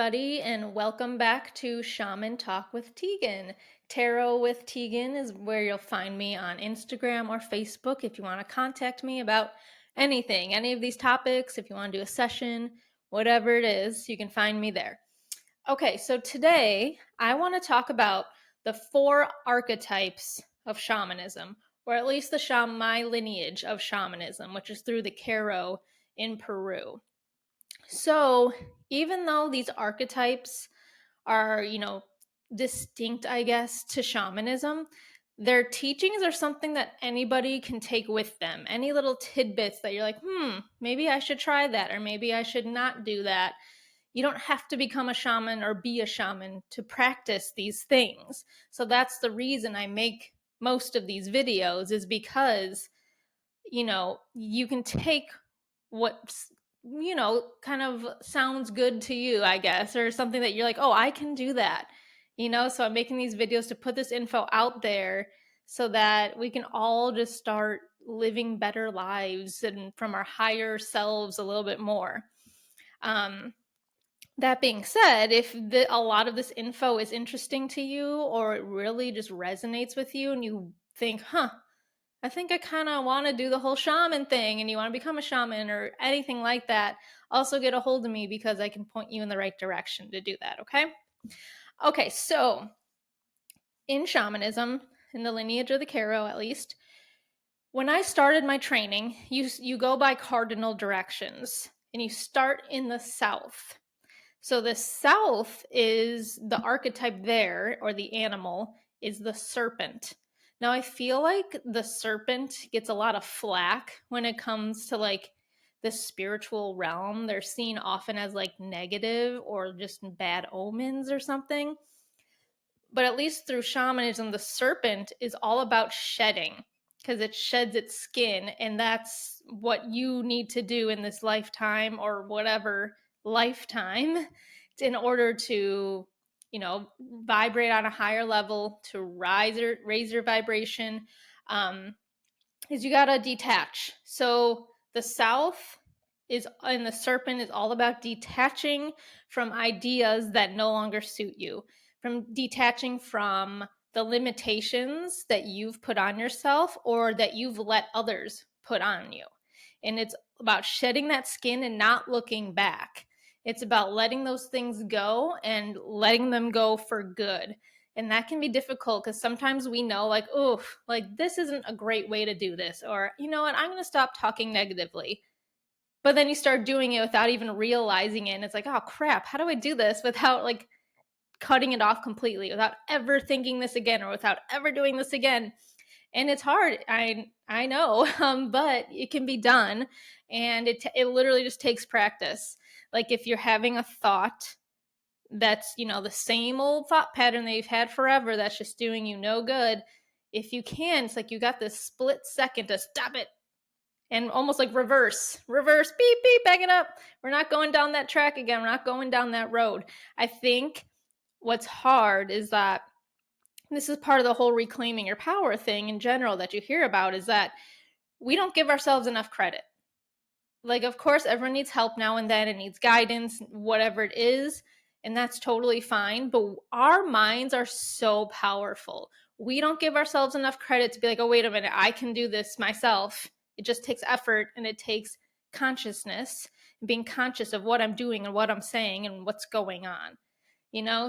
everybody, and welcome back to Shaman Talk with Tegan. Tarot with Tegan is where you'll find me on Instagram or Facebook if you want to contact me about anything, any of these topics. If you want to do a session, whatever it is, you can find me there. Okay, so today I want to talk about the 4 archetypes of shamanism, or at least my lineage of shamanism, which is through the Caro in Peru. So, even though these archetypes are, distinct, I guess, to shamanism, their teachings are something that anybody can take with them. Any little tidbits that you're like, maybe I should try that, or maybe I should not do that. You don't have to become a shaman or be a shaman to practice these things. So, that's the reason I make most of these videos, is because, you can take what's kind of sounds good to you, I guess, or something that you're like, oh, I can do that. So I'm making these videos to put this info out there so that we can all just start living better lives and from our higher selves a little bit more. That being said, if a lot of this info is interesting to you, or it really just resonates with you and you think, I think I kind of want to do the whole shaman thing, and you want to become a shaman or anything like that, also get a hold of me because I can point you in the right direction to do that, okay? Okay, so in shamanism, in the lineage of the Caro at least, when I started my training, you go by cardinal directions, and you start in the south. So the south is the archetype there, or the animal, is the serpent. Now, I feel like the serpent gets a lot of flack when it comes to like the spiritual realm. They're seen often as like negative or just bad omens or something. But at least through shamanism, the serpent is all about shedding, because it sheds its skin. And that's what you need to do in this lifetime or whatever lifetime in order to vibrate on a higher level, to raise your vibration, is you got to detach. So the south is, and the serpent is all about detaching from ideas that no longer suit you, from detaching from the limitations that you've put on yourself or that you've let others put on you. And it's about shedding that skin and not looking back. It's about letting those things go and letting them go for good. And that can be difficult because sometimes we know, like, oh, like this isn't a great way to do this. Or, you know what, I'm going to stop talking negatively. But then you start doing it without even realizing it. And it's like, oh, crap, how do I do this without like cutting it off completely, without ever thinking this again or without ever doing this again? And it's hard. I know, but it can be done. And it literally just takes practice. Like if you're having a thought that's, the same old thought pattern that you've had forever, that's just doing you no good. If you can, it's like you got this split second to stop it and almost like reverse, beep, beep, back it up. We're not going down that track again. We're not going down that road. I think what's hard is that this is part of the whole reclaiming your power thing in general that you hear about, is that we don't give ourselves enough credit. Like, of course, everyone needs help now and then, and needs guidance, whatever it is, and that's totally fine. But our minds are so powerful. We don't give ourselves enough credit to be like, oh, wait a minute, I can do this myself. It just takes effort, and it takes consciousness, being conscious of what I'm doing and what I'm saying and what's going on.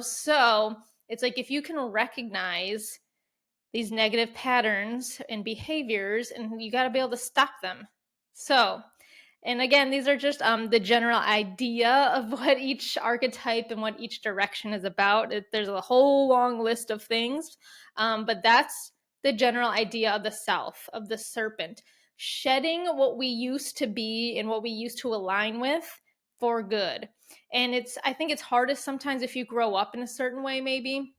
So it's like if you can recognize these negative patterns and behaviors, and you got to be able to stop them. So, and again, these are just the general idea of what each archetype and what each direction is about. There's a whole long list of things, but that's the general idea of the self, of the serpent, shedding what we used to be and what we used to align with for good. And I think it's hardest sometimes if you grow up in a certain way, maybe.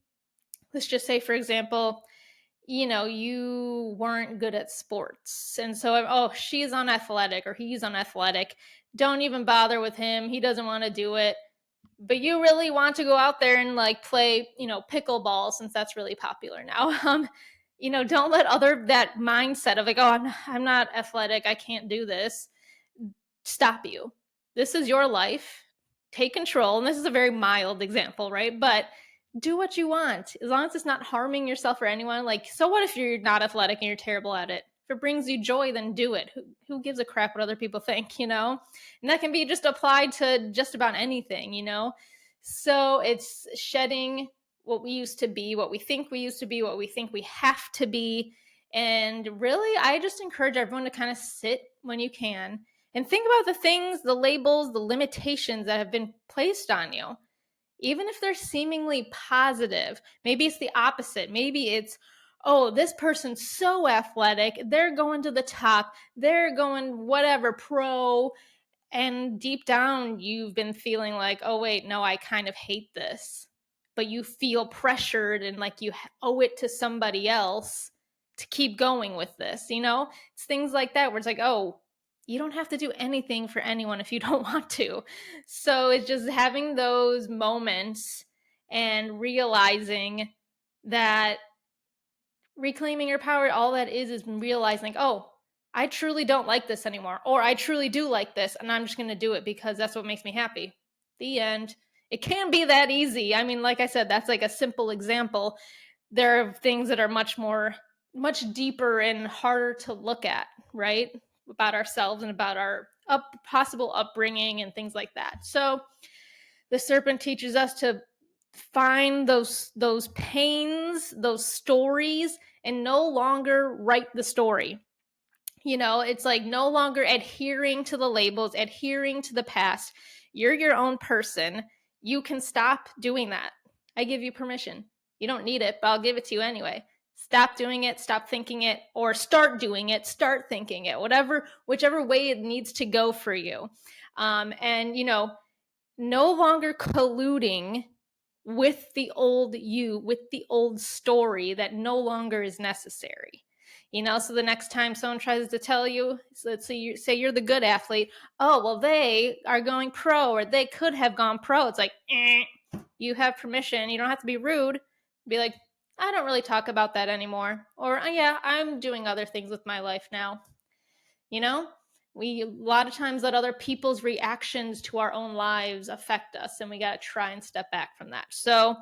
Let's just say, for example, you weren't good at sports. And so, oh, she's unathletic or he's unathletic. Don't even bother with him. He doesn't want to do it. But you really want to go out there and like play, pickleball, since that's really popular now. Don't let that mindset of like, oh, I'm not athletic, I can't do this, stop you. This is your life. take control. And this is a very mild example, right? But do what you want as long as it's not harming yourself or anyone. Like, so what if you're not athletic and you're terrible at it? If it brings you joy, then do it. Who gives a crap what other people think, you know? And that can be just applied to just about anything, you know? So it's shedding what we used to be, what we think we used to be, what we think we have to be. And really, I just encourage everyone to kind of sit when you can and think about the things, the labels, the limitations that have been placed on you. Even if they're seemingly positive, maybe it's the opposite. Maybe it's, oh, this person's so athletic, they're going to the top, they're going whatever, pro, and deep down, you've been feeling like, oh, wait, no, I kind of hate this. But you feel pressured and like you owe it to somebody else to keep going with this, you know? It's things like that where it's like, oh, you don't have to do anything for anyone if you don't want to. So it's just having those moments and realizing that reclaiming your power, all that is realizing, oh, I truly don't like this anymore, or I truly do like this, and I'm just going to do it because that's what makes me happy. The end. It can be that easy. I mean, like I said, that's like a simple example. There are things that are much deeper and harder to look at, right? About ourselves and about our possible upbringing and things like that. So the serpent teaches us to find those pains, those stories, and no longer write the story. You know, it's like no longer adhering to the labels, adhering to the past. You're your own person. You can stop doing that. I give you permission. You don't need it, but I'll give it to you anyway. Stop doing it, stop thinking it, or start doing it, start thinking it, whichever way it needs to go for you. And, you know, no longer colluding with the old you, with the old story that no longer is necessary. You know, so the next time someone tries to tell you, so let's say you're the good athlete, oh, well, they are going pro or they could have gone pro. It's like, you have permission. You don't have to be rude. Be like, I don't really talk about that anymore. Or, yeah, I'm doing other things with my life now. You know, we a lot of times let other people's reactions to our own lives affect us, and we got to try and step back from that. So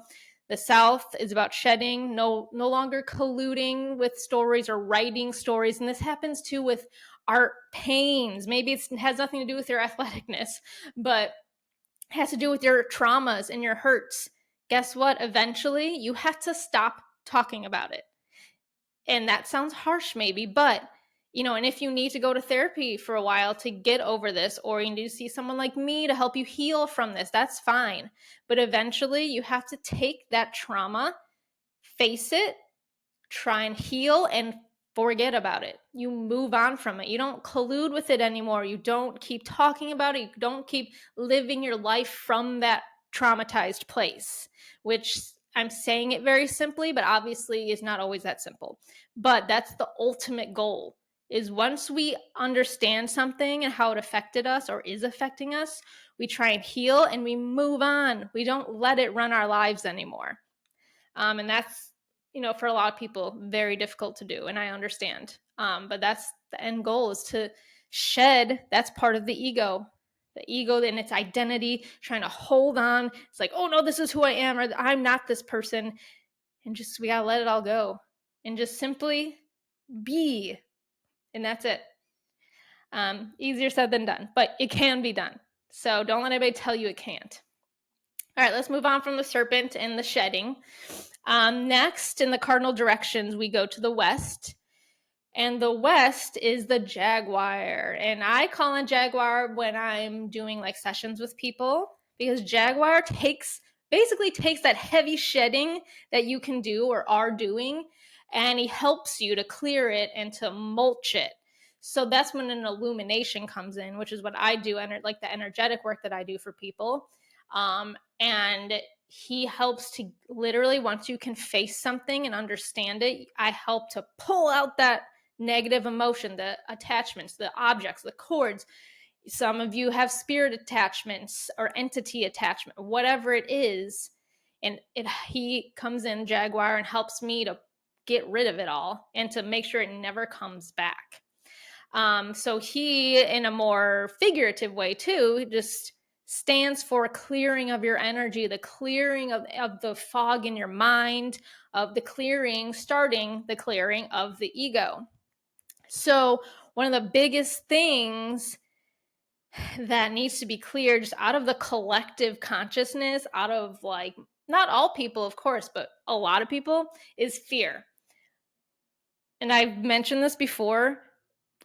the South is about shedding, no longer colluding with stories or writing stories. And this happens too with art pains. Maybe it has nothing to do with your athleticness, but it has to do with your traumas and your hurts. Guess what? Eventually, you have to stop talking about it. And that sounds harsh maybe, but you know, and if you need to go to therapy for a while to get over this, or you need to see someone like me to help you heal from this, that's fine. But eventually you have to take that trauma, face it, try and heal, and forget about it. You move on from it. You don't collude with it anymore. You don't keep talking about it. You don't keep living your life from that traumatized place, which I'm saying it very simply, but obviously is not always that simple. But that's the ultimate goal, is once we understand something and how it affected us or is affecting us, we try and heal and we move on. We don't let it run our lives anymore. And that's, you know, for a lot of people, very difficult to do. And I understand. But that's the end goal, is to shed. That's part of the ego and its identity, trying to hold on. It's like, oh no, this is who I am, or I'm not this person. And just, we gotta let it all go and just simply be. And that's it. Easier said than done, but it can be done. So don't let anybody tell you it can't. All right, let's move on from the serpent and the shedding. Next, in the cardinal directions, we go to the west. And the west is the jaguar. And I call on jaguar when I'm doing like sessions with people, because jaguar basically takes that heavy shedding that you can do or are doing, and he helps you to clear it and to mulch it. So that's when an illumination comes in, which is what I do, like the energetic work that I do for people. And he helps to literally, once you can face something and understand it, I help to pull out that negative emotion, the attachments, the objects, the cords. Some of you have spirit attachments or entity attachment, whatever it is. And he comes in, jaguar, and helps me to get rid of it all and to make sure it never comes back. So he, in a more figurative way too, just stands for clearing of your energy, the clearing of the fog in your mind, of the clearing, starting the clearing of the ego. So one of the biggest things that needs to be cleared just out of the collective consciousness, out of like, not all people, of course, but a lot of people, is fear. And I've mentioned this before.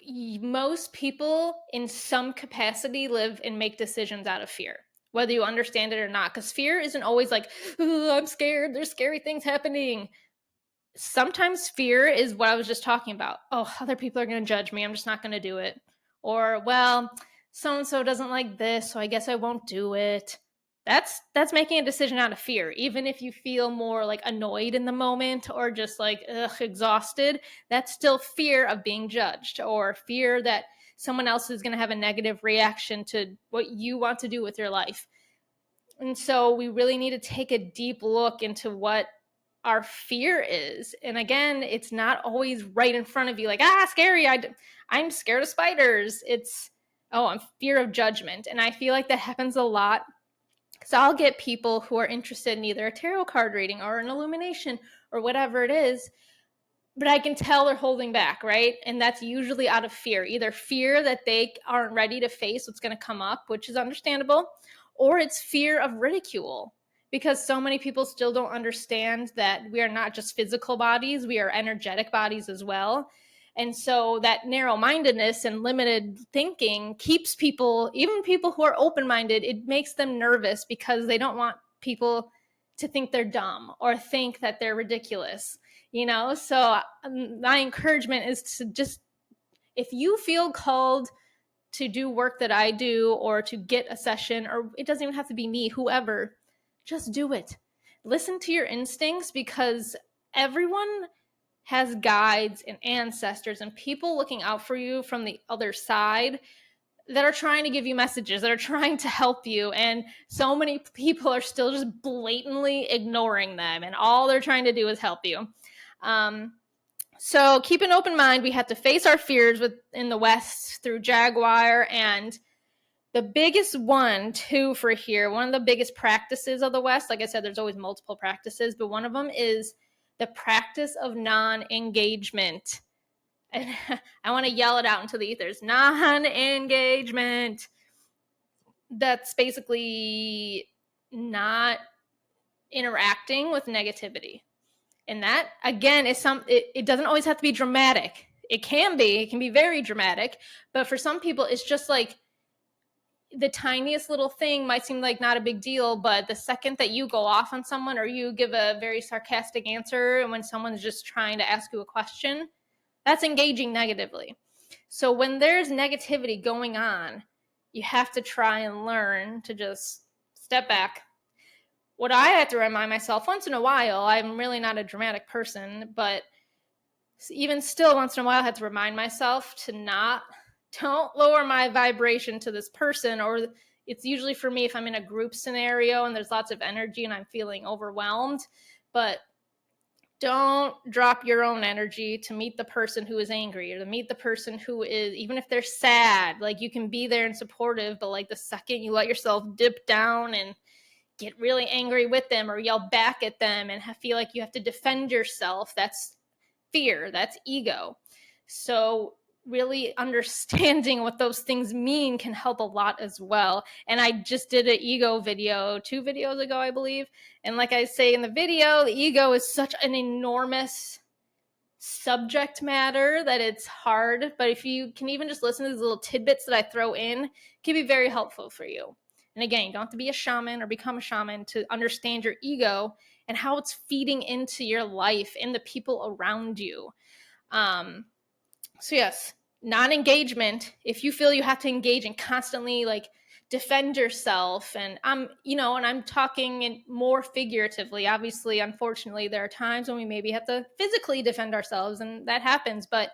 Most people in some capacity live and make decisions out of fear, whether you understand it or not, because fear isn't always like, oh, I'm scared, there's scary things happening. Sometimes fear is what I was just talking about. Oh, other people are going to judge me, I'm just not going to do it. Or, well, so and so doesn't like this, so I guess I won't do it. That's making a decision out of fear. Even if you feel more like annoyed in the moment or just like exhausted, that's still fear of being judged, or fear that someone else is going to have a negative reaction to what you want to do with your life. And so we really need to take a deep look into what our fear is. And again, it's not always right in front of you, like, scary, I'm scared of spiders. It's, oh, I'm fear of judgment. And I feel like that happens a lot. So I'll get people who are interested in either a tarot card reading or an illumination or whatever it is, but I can tell they're holding back, right? And that's usually out of fear, either fear that they aren't ready to face what's going to come up, which is understandable, or it's fear of ridicule, because so many people still don't understand that we are not just physical bodies, we are energetic bodies as well. And so that narrow-mindedness and limited thinking keeps people, even people who are open-minded, it makes them nervous because they don't want people to think they're dumb or think that they're ridiculous, you know? So my encouragement is to just, if you feel called to do work that I do or to get a session, or it doesn't even have to be me, whoever, just do it. Listen to your instincts, because everyone has guides and ancestors and people looking out for you from the other side that are trying to give you messages, that are trying to help you. And so many people are still just blatantly ignoring them, and all they're trying to do is help you. So keep an open mind. We have to face our fears in the West through Jaguar. And the biggest one, too, for here, one of the biggest practices of the West, like I said, there's always multiple practices, but one of them is the practice of non-engagement. And I want to yell it out into the ethers. Non-engagement. That's basically not interacting with negativity. And that, again, is it doesn't always have to be dramatic. It can be very dramatic, but for some people, it's just like the tiniest little thing might seem like not a big deal, but the second that you go off on someone or you give a very sarcastic answer, and when someone's just trying to ask you a question, that's engaging negatively. So when there's negativity going on, you have to try and learn to just step back. What I have to remind myself once in a while, I'm really not a dramatic person, but even still, once in a while, I have to remind myself to don't lower my vibration to this person. Or it's usually for me if I'm in a group scenario and there's lots of energy and I'm feeling overwhelmed, but don't drop your own energy to meet the person who is angry, or to meet the person who is, even if they're sad, like you can be there and supportive, but like the second you let yourself dip down and get really angry with them or yell back at them and feel like you have to defend yourself, that's fear, that's ego. So really understanding what those things mean can help a lot as well. And I just did an ego video 2 videos ago, I believe. And like I say in the video, the ego is such an enormous subject matter that it's hard. But if you can even just listen to these little tidbits that I throw in, it can be very helpful for you. And again, you don't have to be a shaman or become a shaman to understand your ego and how it's feeding into your life and the people around you. So yes, non-engagement, if you feel you have to engage and constantly like defend yourself, and I'm talking more figuratively. Obviously, unfortunately, there are times when we maybe have to physically defend ourselves, and that happens, but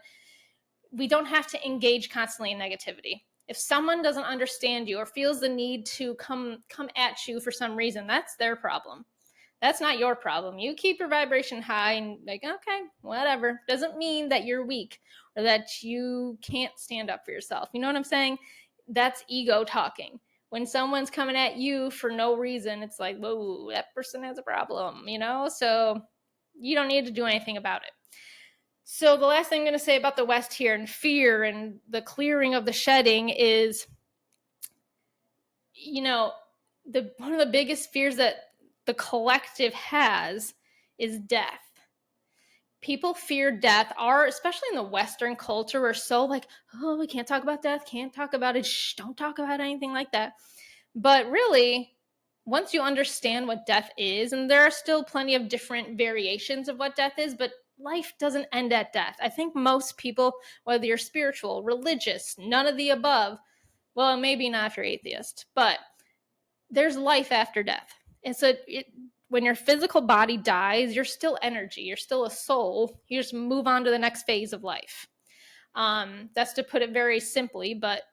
we don't have to engage constantly in negativity. If someone doesn't understand you or feels the need to come at you for some reason, that's their problem. That's not your problem. You keep your vibration high and like, okay, whatever. Doesn't mean that you're weak or that you can't stand up for yourself. You know what I'm saying? That's ego talking. when someone's coming at you for no reason, it's like, whoa, that person has a problem, So you don't need to do anything about it. So the last thing I'm going to say about the West here and fear and the clearing of the shedding is, one of the biggest fears that the collective has is death. People fear death, especially in the Western culture, we're so like, oh, we can't talk about death, can't talk about it, don't talk about anything like that. But really, once you understand what death is, and there are still plenty of different variations of what death is, but life doesn't end at death. I think most people, whether you're spiritual, religious, none of the above, well, maybe not if you're atheist, but there's life after death. And so when your physical body dies, you're still energy, you're still a soul. You just move on to the next phase of life. That's to put it very simply, but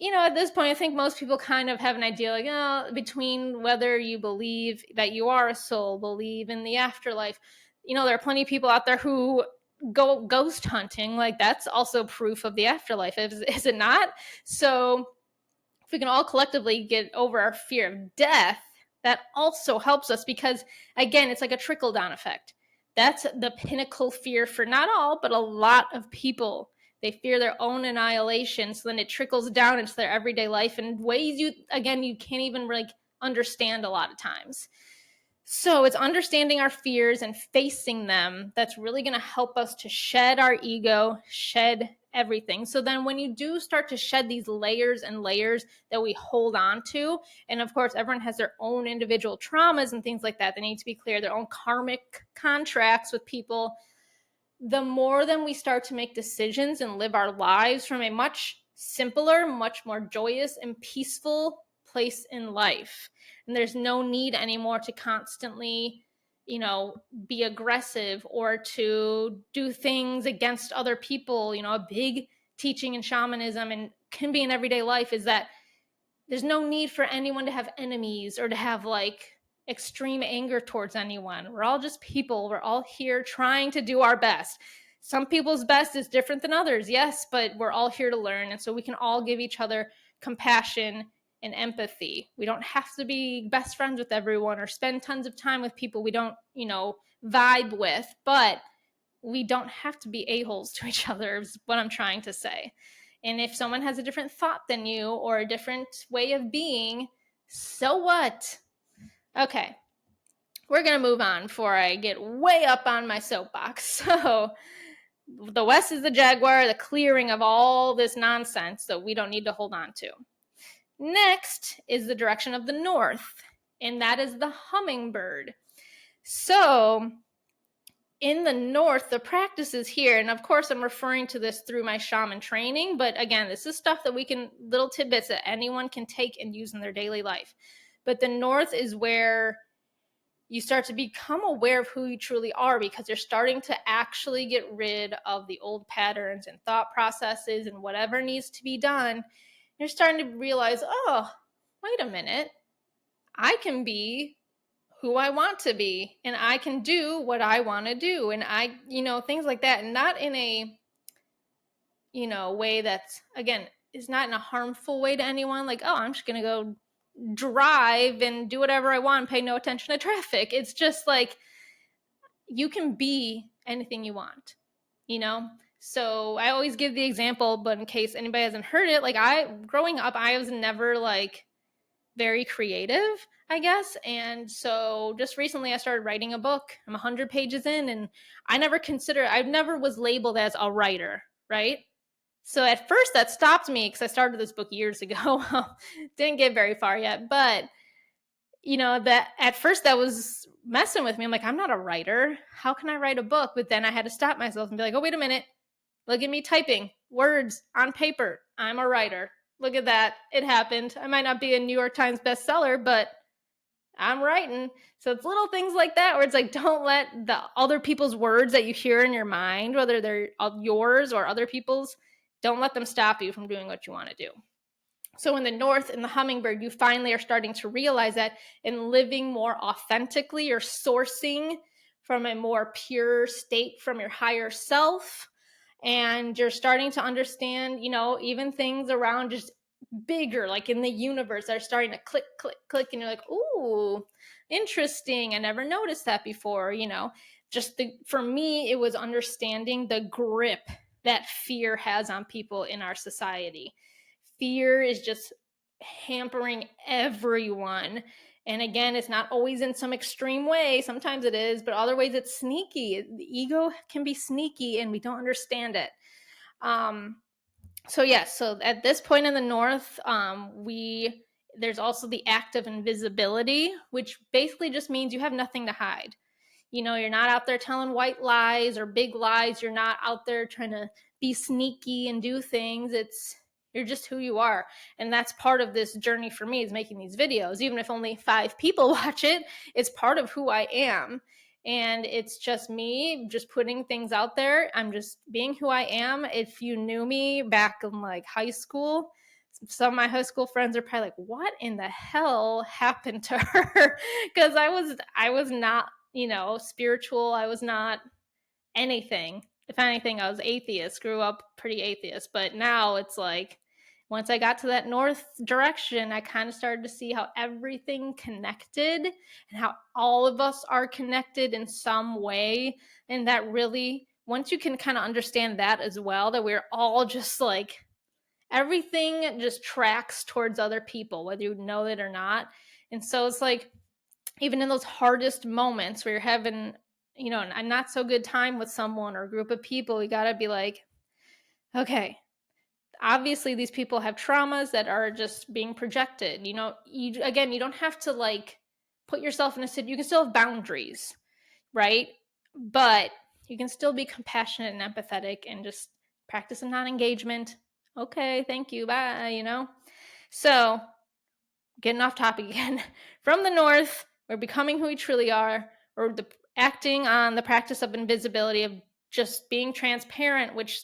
at this point, I think most people kind of have an idea, like, between whether you believe that you are a soul, believe in the afterlife. There are plenty of people out there who go ghost hunting. Like, that's also proof of the afterlife, is it not? So if we can all collectively get over our fear of death, that also helps us because, again, it's like a trickle-down effect. That's the pinnacle fear for not all, but a lot of people. They fear their own annihilation, so then it trickles down into their everyday life in ways you can't even understand a lot of times. So it's understanding our fears and facing them that's really going to help us to shed our ego, shed everything. So then when you do start to shed these layers and layers that we hold on to, and of course everyone has their own individual traumas and things like that, they need to be clear, their own karmic contracts with people, the more then we start to make decisions and live our lives from a much simpler, much more joyous and peaceful place in life. And there's no need anymore to constantly, be aggressive or to do things against other people. A big teaching in shamanism and can be in everyday life is that there's no need for anyone to have enemies or to have extreme anger towards anyone. We're all just people. We're all here trying to do our best. Some people's best is different than others, yes, but we're all here to learn. And so we can all give each other compassion and empathy. We don't have to be best friends with everyone or spend tons of time with people we don't, vibe with, but we don't have to be a-holes to each other is what I'm trying to say. And if someone has a different thought than you or a different way of being, so what? Okay, we're going to move on before I get way up on my soapbox. So the West is the jaguar, the clearing of all this nonsense that we don't need to hold on to. Next is the direction of the North, and that is the hummingbird. So in the North, the practices here, and of course I'm referring to this through my shaman training, but again, this is stuff that little tidbits that anyone can take and use in their daily life. But the North is where you start to become aware of who you truly are because you're starting to actually get rid of the old patterns and thought processes and whatever needs to be done. You're starting to realize, oh, wait a minute, I can be who I want to be and I can do what I want to do. And things like that. And not in a, way that's, again, is not in a harmful way to anyone. Like, oh, I'm just going to go drive and do whatever I want and pay no attention to traffic. It's just like, you can be anything you want, So I always give the example, but in case anybody hasn't heard it, growing up, I was never very creative, I guess. And so just recently I started writing a book. I'm 100 pages in and I never was labeled as a writer, right? So at first that stopped me because I started this book years ago. Didn't get very far yet, but that at first that was messing with me. I'm like, I'm not a writer. How can I write a book? But then I had to stop myself and be like, oh, wait a minute. Look at me typing words on paper. I'm a writer. Look at that. It happened. I might not be a New York Times bestseller, but I'm writing. So it's little things like that where it's like, don't let the other people's words that you hear in your mind, whether they're yours or other people's, don't let them stop you from doing what you want to do. So in the North, in the hummingbird, you finally are starting to realize that in living more authentically, you're sourcing from a more pure state from your higher self. And you're starting to understand, even things around just bigger, like in the universe, that are starting to click, click, click, and you're like, ooh, interesting. I never noticed that before, Just for me, it was understanding the grip that fear has on people in our society. Fear is just hampering everyone. And again, it's not always in some extreme way. Sometimes it is, but other ways it's sneaky. The ego can be sneaky and we don't understand it. So yes, so at this point in the North, there's also the act of invisibility, which basically just means you have nothing to hide. You're not out there telling white lies or big lies. You're not out there trying to be sneaky and do things. You're just who you are. And that's part of this journey for me, is making these videos. Even if only 5 people watch it, it's part of who I am. And it's just me just putting things out there. I'm just being who I am. If you knew me back in like high school, some of my high school friends are probably like, what in the hell happened to her? Because I was not, spiritual. I was not anything. If anything, I was atheist, grew up pretty atheist. But now it's like, once I got to that north direction, I kind of started to see how everything connected and how all of us are connected in some way. And that really, once you can kind of understand that as well, that we're all just like, everything just tracks towards other people, whether you know it or not. And so it's like, even in those hardest moments where you're having, a not so good time with someone or a group of people, you got to be like, okay, obviously these people have traumas that are just being projected. You don't have to like put yourself in a situation. You can still have boundaries, right? But you can still be compassionate and empathetic and just practice a non-engagement. Okay, thank you, bye. So getting off topic again, from the North, we're becoming who we truly are, or acting on the practice of invisibility, of just being transparent, which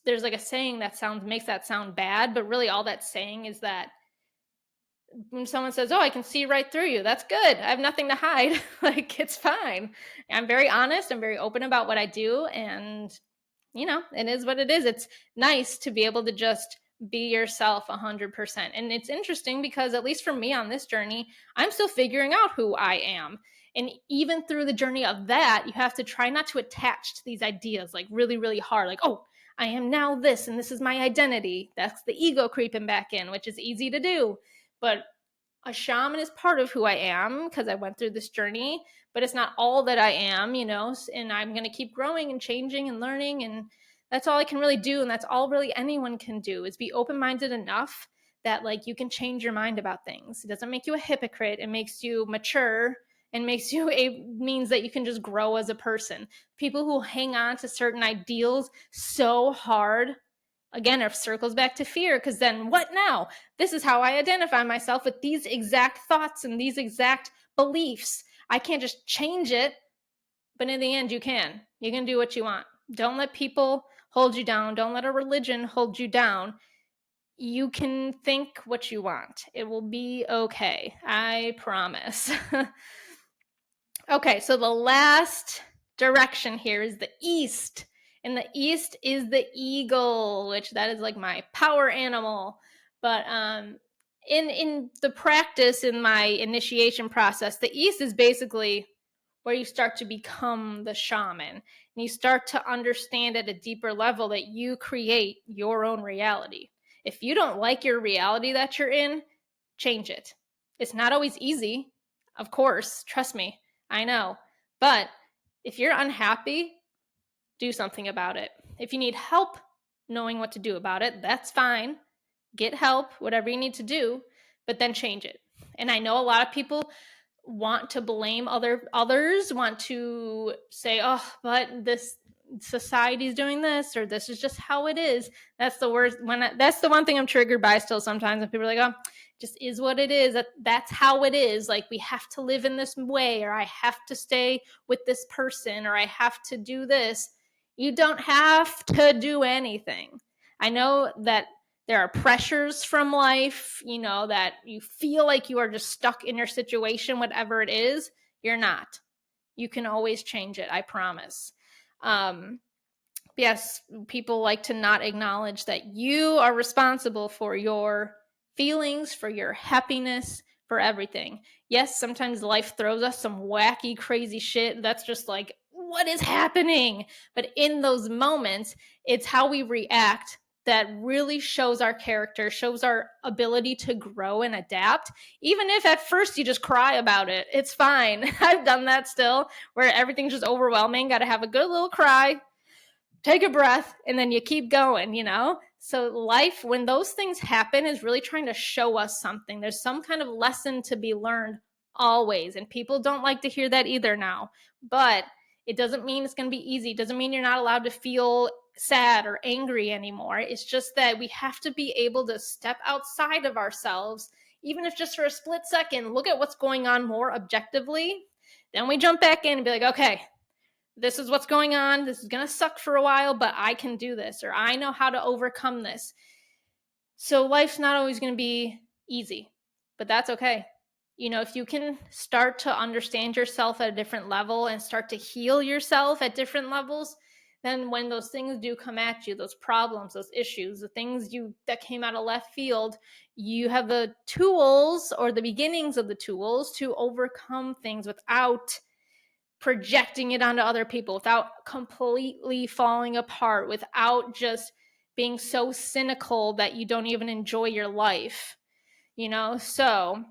there's like a saying that makes that sound bad, but really all that's saying is that when someone says, oh, I can see right through you, that's good. I have nothing to hide. Like, it's fine. I'm very honest. I'm very open about what I do. And, it is what it is. It's nice to be able to just be yourself 100%. And it's interesting because, at least for me on this journey, I'm still figuring out who I am. And even through the journey of that, you have to try not to attach to these ideas like really, really hard. Like, oh, I am now this and this is my identity. That's the ego creeping back in, which is easy to do. But a shaman is part of who I am because I went through this journey, but it's not all that I am, and I'm going to keep growing and changing and learning. And that's all I can really do. And that's all really anyone can do, is be open-minded enough that like you can change your mind about things. It doesn't make you a hypocrite. It makes you mature and means that you can just grow as a person. People who hang on to certain ideals so hard, again, it circles back to fear, because then what now? This is how I identify myself, with these exact thoughts and these exact beliefs. I can't just change it, but in the end, you can. You can do what you want. Don't let people hold you down. Don't let a religion hold you down. You can think what you want. It will be okay. I promise. Okay, so the last direction here is the east. And the east is the eagle, which that is like my power animal. But in the practice, in my initiation process, the east is basically where you start to become the shaman. And you start to understand at a deeper level that you create your own reality. If you don't like your reality that you're in, change it. It's not always easy, of course, trust me. I know. But if you're unhappy, do something about it. If you need help knowing what to do about it, that's fine. Get help, whatever you need to do, but then change it. And I know a lot of people want to blame others, want to say, oh, but this society's doing this, or this is just how it is. That's the worst. That's the one thing I'm triggered by still sometimes, when people are like, oh, just is what it is. That's how it is. Like, we have to live in this way, or I have to stay with this person, or I have to do this. You don't have to do anything. I know that there are pressures from life, that you feel like you are just stuck in your situation, whatever it is. You're not. You can always change it, I promise. Yes, people like to not acknowledge that you are responsible for your feelings, for your happiness, for everything. Yes, sometimes life throws us some wacky, crazy shit that's just like, what is happening? But in those moments, it's how we react that really shows our character, shows our ability to grow and adapt. Even if at first you just cry about it, it's fine. I've done that still, where everything's just overwhelming. Got to have a good little cry, take a breath, and then you keep going, you know? So life, when those things happen, is really trying to show us something. There's some kind of lesson to be learned always. And people don't like to hear that either now. But it doesn't mean it's going to be easy. It doesn't mean you're not allowed to feel sad or angry anymore. It's just that we have to be able to step outside of ourselves, even if just for a split second, look at what's going on more objectively. Then we jump back in and be like, okay, this is what's going on. This is going to suck for a while, but I can do this, or I know how to overcome this. So life's not always going to be easy, but that's okay. You know, if you can start to understand yourself at a different level and start to heal yourself at different levels, then when those things do come at you, those problems, those issues, the things that came out of left field, you have the tools or the beginnings of the tools to overcome things without projecting it onto other people, without completely falling apart, without just being so cynical that you don't even enjoy your life, you know? So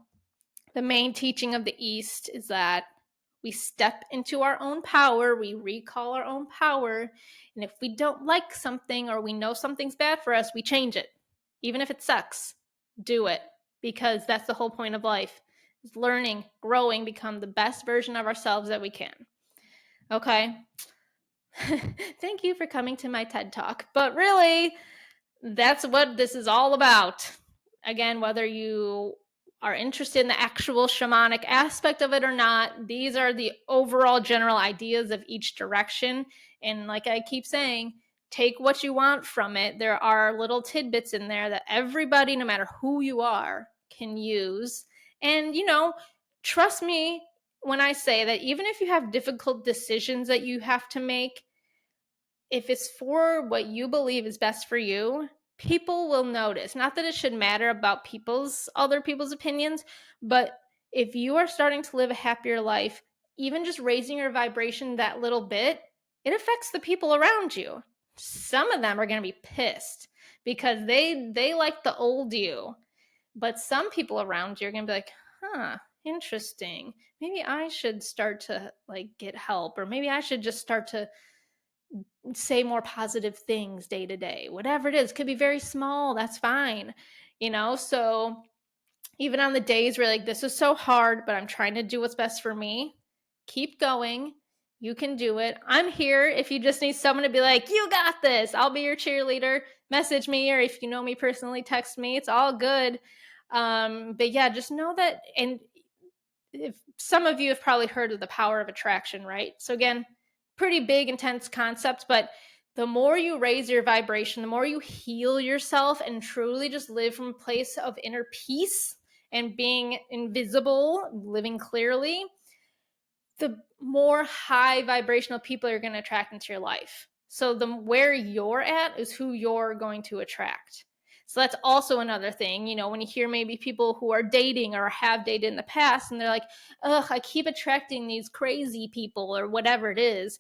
the main teaching of the East is that we step into our own power, we recall our own power, and if we don't like something or we know something's bad for us, we change it. Even if it sucks, do it, because that's the whole point of life, is learning, growing, become the best version of ourselves that we can. Okay. Thank you for coming to my TED Talk. But really, that's what this is all about. Again, whether you are interested in the actual shamanic aspect of it or not, these are the overall general ideas of each direction. And like I keep saying, take what you want from it. There are little tidbits in there that everybody, no matter who you are, can use. And, you know, trust me when I say that even if you have difficult decisions that you have to make, if it's for what you believe is best for you, people will notice. Not that it should matter about other people's opinions, but if you are starting to live a happier life, even just raising your vibration that little bit, it affects the people around you. Some of them are going to be pissed because they like the old you, but some people around you are going to be like, huh, interesting. Maybe I should start to like get help, or maybe I should just start to say more positive things day to day. Whatever it is, could be very small, that's fine. You know, so even on the days where like this is so hard, but I'm trying to do what's best for me, keep going. You can do it. I'm here if you just need someone to be like, you got this. I'll be your cheerleader. Message me, or if you know me personally, text me. It's all good. But yeah, just know that. And if some of you have probably heard of the power of attraction, right? So again, pretty big, intense concept, but the more you raise your vibration, the more you heal yourself and truly just live from a place of inner peace and being invisible, living clearly, the more high vibrational people you're going to attract into your life. So the where you're at is who you're going to attract. So that's also another thing, you know, when you hear maybe people who are dating or have dated in the past and they're like, ugh, I keep attracting these crazy people or whatever it is.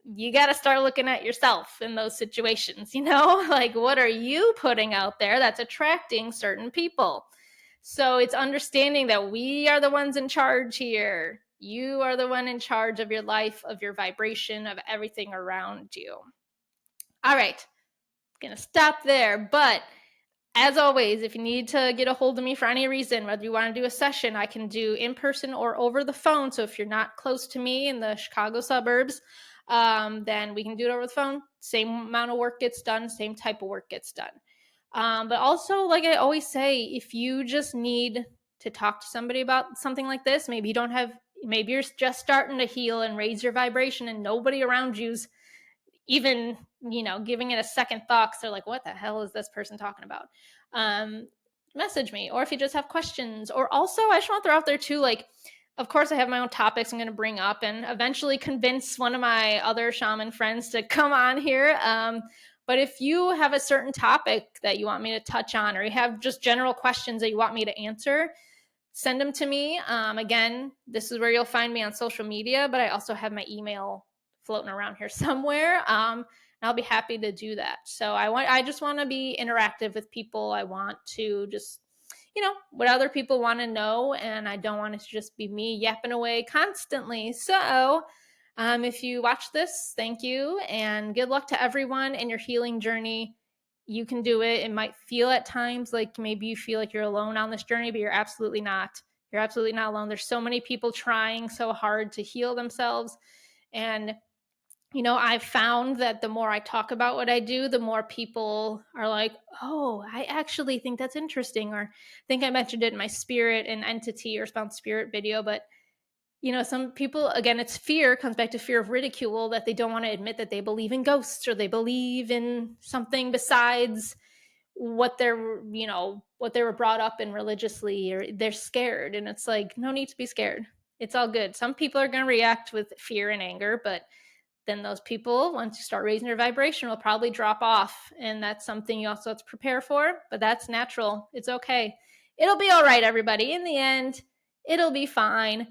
You got to start looking at yourself in those situations, you know, like what are you putting out there that's attracting certain people? So it's understanding that we are the ones in charge here. You are the one in charge of your life, of your vibration, of everything around you. All right, gonna stop there. But as always, if you need to get a hold of me for any reason, whether you want to do a session, I can do in person or over the phone. So if you're not close to me in the Chicago suburbs, then we can do it over the phone. Same amount of work gets done, same type of work gets done. But also, like I always say, if you just need to talk to somebody about something like this, maybe you're just starting to heal and raise your vibration and nobody around you's even, you know, giving it a second thought, they're like, what the hell is this person talking about? Message me. Or if you just have questions. Or also, I just want to throw out there too, like, Of course, I have my own topics I'm going to bring up and eventually convince one of my other shaman friends to come on here. But if you have a certain topic that you want me to touch on, or you have just general questions that you want me to answer, send them to me. Again, this is where you'll find me on social media, but I also have my email floating around here somewhere. And I'll be happy to do that. So I just want to be interactive with people. I want to just, what other people want to know, and I don't want it to just be me yapping away constantly. So, if you watch this, thank you, and good luck to everyone in your healing journey. You can do it. It might feel at times like maybe you feel like you're alone on this journey, but you're absolutely not. You're absolutely not alone. There's so many people trying so hard to heal themselves. And, I've found that the more I talk about what I do, the more people are like, oh, I actually think that's interesting. Or I think I mentioned it in my spirit and entity or found spirit video, but some people, again, it's fear, comes back to fear of ridicule, that they don't want to admit that they believe in ghosts or they believe in something besides what they were brought up in religiously, or they're scared. And it's like, no need to be scared. It's all good. Some people are going to react with fear and anger, but then those people, once you start raising your vibration, will probably drop off. And that's something you also have to prepare for, but that's natural. It's okay. It'll be all right, everybody. In the end, it'll be fine.